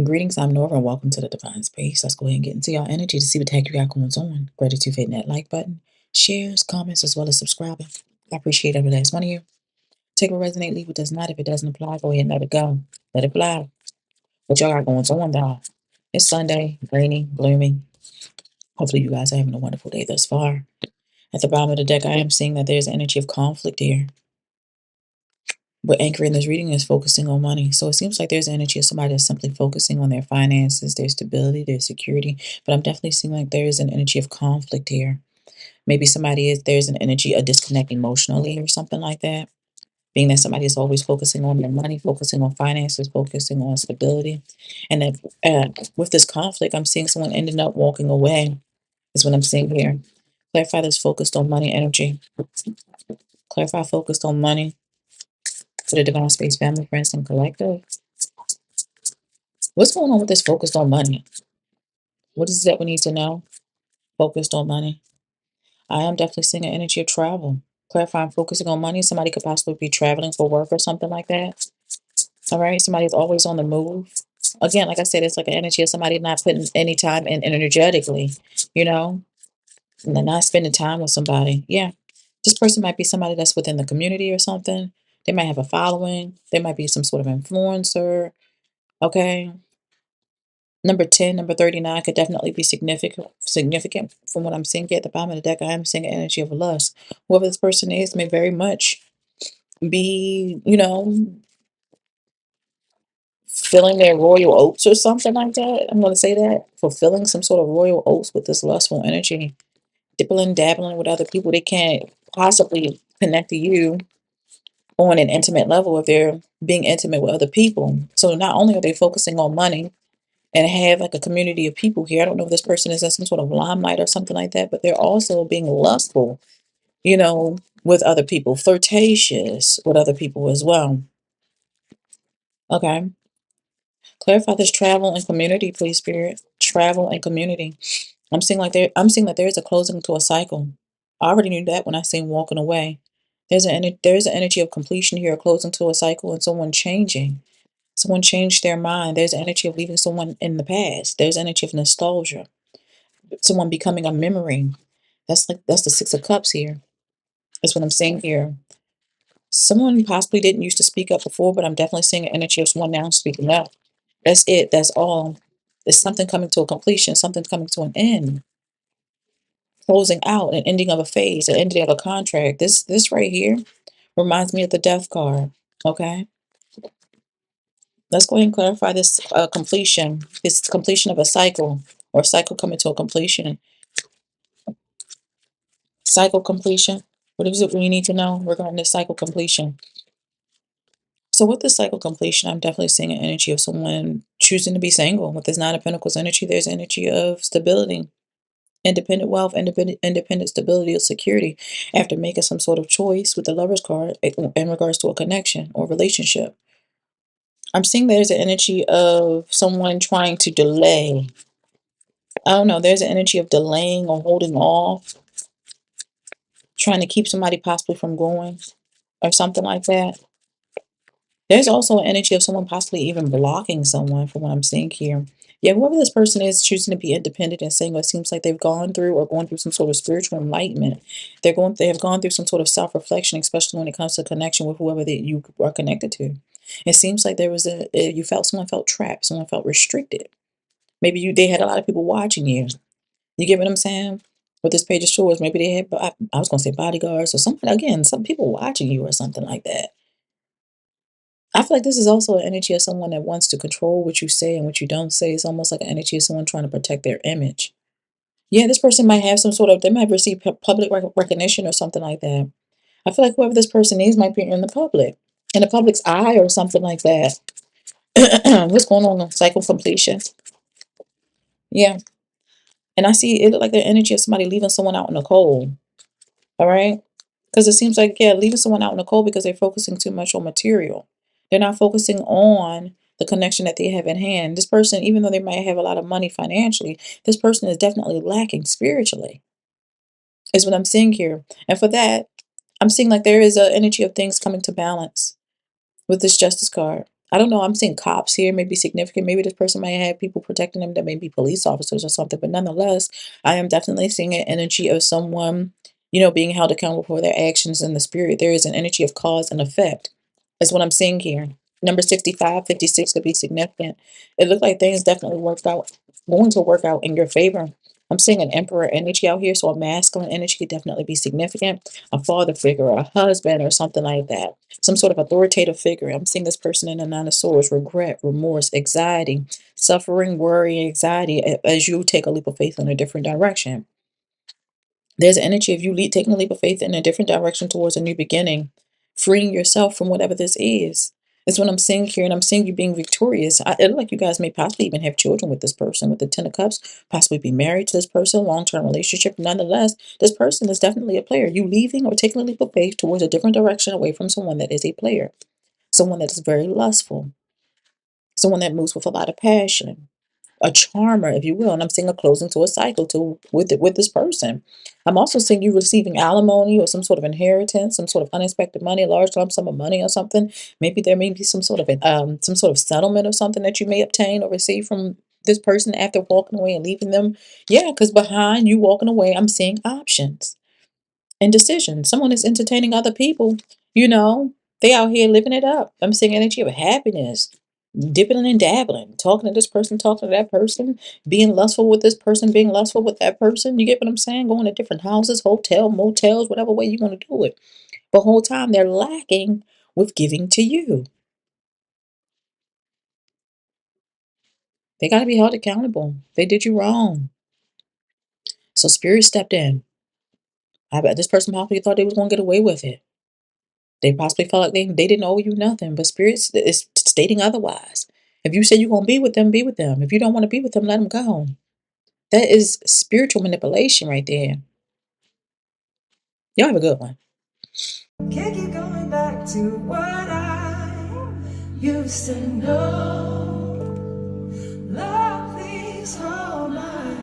Greetings, I'm Nora, and welcome to the Divine Space. Let's go ahead and get into your energy to see what the heck you got going on. Gratitude for hitting that like button, shares, comments, as well as subscribing. I appreciate every last one of you. Take what resonate, leave what does not. If it doesn't apply, go ahead and let it go. Let it fly. What y'all got going on, y'all? It's Sunday, rainy, gloomy. Hopefully, you guys are having a wonderful day thus far. At the bottom of the deck, I am seeing that there's energy of conflict here. But anchoring this reading is focusing on money. So it seems like there's energy of somebody that's simply focusing on their finances, their stability, their security. But I'm definitely seeing like there is an energy of conflict here. Maybe there's an energy of disconnect emotionally or something like that. Being that somebody is always focusing on their money, focusing on finances, focusing on stability. And that with this conflict, I'm seeing someone ending up walking away, is what I'm seeing here. Clarify this focused on money energy. Clarify focused on money for the Divine Space family, friends, and collective. What's going on with this focused on money? What is it that we need to know? Focused on money. I am definitely seeing an energy of travel. Clarifying focusing on money. Somebody could possibly be traveling for work or something like that. All right. Somebody's always on the move. Again, like I said, it's like an energy of somebody not putting any time in energetically, you know, and they're not spending time with somebody. Yeah. This person might be somebody that's within the community or something. They might have a following. They might be some sort of influencer. Okay. Number 10, number 39 could definitely be significant from what I'm seeing here at the bottom of the deck. I am seeing an energy of lust. Whoever this person is may very much be, filling their royal oats or something like that. I'm going to say that. Fulfilling some sort of royal oats with this lustful energy. Dipping, dabbling with other people. They can't possibly connect to you on an intimate level if they're being intimate with other people. So not only are they focusing on money, and have like a community of people here. I don't know if this person is in some sort of limelight or something like that, but they're also being lustful, with other people, flirtatious with other people as well. Okay. Clarify this travel and community, please, Spirit. Travel and community. I'm seeing that there is a closing to a cycle. I already knew that when I seen walking away. There's an energy of completion here, closing to a cycle, and someone changing. Someone changed their mind. There's energy of leaving someone in the past. There's energy of nostalgia. Someone becoming a memory. That's the Six of Cups here. That's what I'm seeing here. Someone possibly didn't used to speak up before, but I'm definitely seeing an energy of someone now speaking up. That's it. That's all. It's something coming to a completion, something coming to an end, closing out, an ending of a phase, an ending of a contract. This right here reminds me of the Death card. Okay, let's go ahead and clarify this completion. This completion of a cycle or cycle coming to a completion. Cycle completion. What is it we need to know regarding this cycle completion? So with this cycle completion, I'm definitely seeing an energy of someone choosing to be single. With this Nine of Pentacles energy, there's energy of stability, independent wealth, independent stability, or security after making some sort of choice with the Lover's card in regards to a connection or relationship. I'm seeing there's an energy of someone trying to delay. I don't know, there's an energy of delaying or holding off, trying to keep somebody possibly from going or something like that. There's also an energy of someone possibly even blocking someone from what I'm seeing here. Yeah, whoever this person is choosing to be independent and saying it seems like they've gone through or going through some sort of spiritual enlightenment. They have gone through some sort of self-reflection, especially when it comes to connection with whoever that you are connected to. It seems like there was you felt someone felt trapped, someone felt restricted. Maybe they had a lot of people watching you. You get what I'm saying? With this page of swords, maybe they had I was gonna say bodyguards or something again, some people watching you or something like that. I feel like this is also an energy of someone that wants to control what you say and what you don't say. It's almost like an energy of someone trying to protect their image. Yeah, this person might have some sort of, they might receive public recognition or something like that. I feel like whoever this person is might be in the public's eye or something like that. What's going on? Cycle completion. Yeah. And I see it look like the energy of somebody leaving someone out in the cold. All right. Because it seems like, yeah, leaving someone out in the cold because they're focusing too much on material. They're not focusing on the connection that they have in hand. This person, even though they might have a lot of money financially, this person is definitely lacking spiritually, is what I'm seeing here. And for that, I'm seeing like there is an energy of things coming to balance with this Justice card. I don't know, I'm seeing cops here, maybe significant. Maybe this person might have people protecting them that may be police officers or something. But nonetheless, I am definitely seeing an energy of someone, being held accountable for their actions in the spirit. There is an energy of cause and effect. Is what I'm seeing here. Number 65, 56 could be significant. It looked like things definitely going to work out in your favor. I'm seeing an emperor energy out here, so a masculine energy could definitely be significant. A father figure, a husband, or something like that. Some sort of authoritative figure. I'm seeing this person in the Nine of Swords, regret, remorse, anxiety, suffering, worry, anxiety, as you take a leap of faith in a different direction. There's an energy of you taking a leap of faith in a different direction towards a new beginning, freeing yourself from whatever this is. That's what I'm seeing here, and I'm seeing you being victorious. It look like you guys may possibly even have children with this person, with the Ten of Cups, possibly be married to this person, long-term relationship. Nonetheless, this person is definitely a player. You leaving or taking a leap of faith towards a different direction away from someone that is a player, someone that is very lustful, someone that moves with a lot of passion, a charmer, if you will. And I'm seeing a closing to a cycle with this person. I'm also seeing you receiving alimony or some sort of inheritance, some sort of unexpected money, a large lump sum of money or something. Maybe there may be some sort of settlement or something that you may obtain or receive from this person after walking away and leaving them. Yeah, because behind you walking away, I'm seeing options and decisions. Someone is entertaining other people, you know, they out here living it up. I'm seeing energy of happiness, dipping and dabbling, talking to this person, talking to that person, being lustful with this person, being lustful with that person. You get what I'm saying? Going to different houses, hotel, motels, whatever way you want to do it. But whole time they're lacking with giving to you. They got to be held accountable. They did you wrong. So spirit stepped in. I bet this person probably thought they was going to get away with it. They possibly felt like they didn't owe you nothing, but spirit is stating otherwise. If you say you're going to be with them, be with them. If you don't want to be with them, let them go. That is spiritual manipulation right there. Y'all have a good one. Can't keep going back to what I used to know. Love, please hold.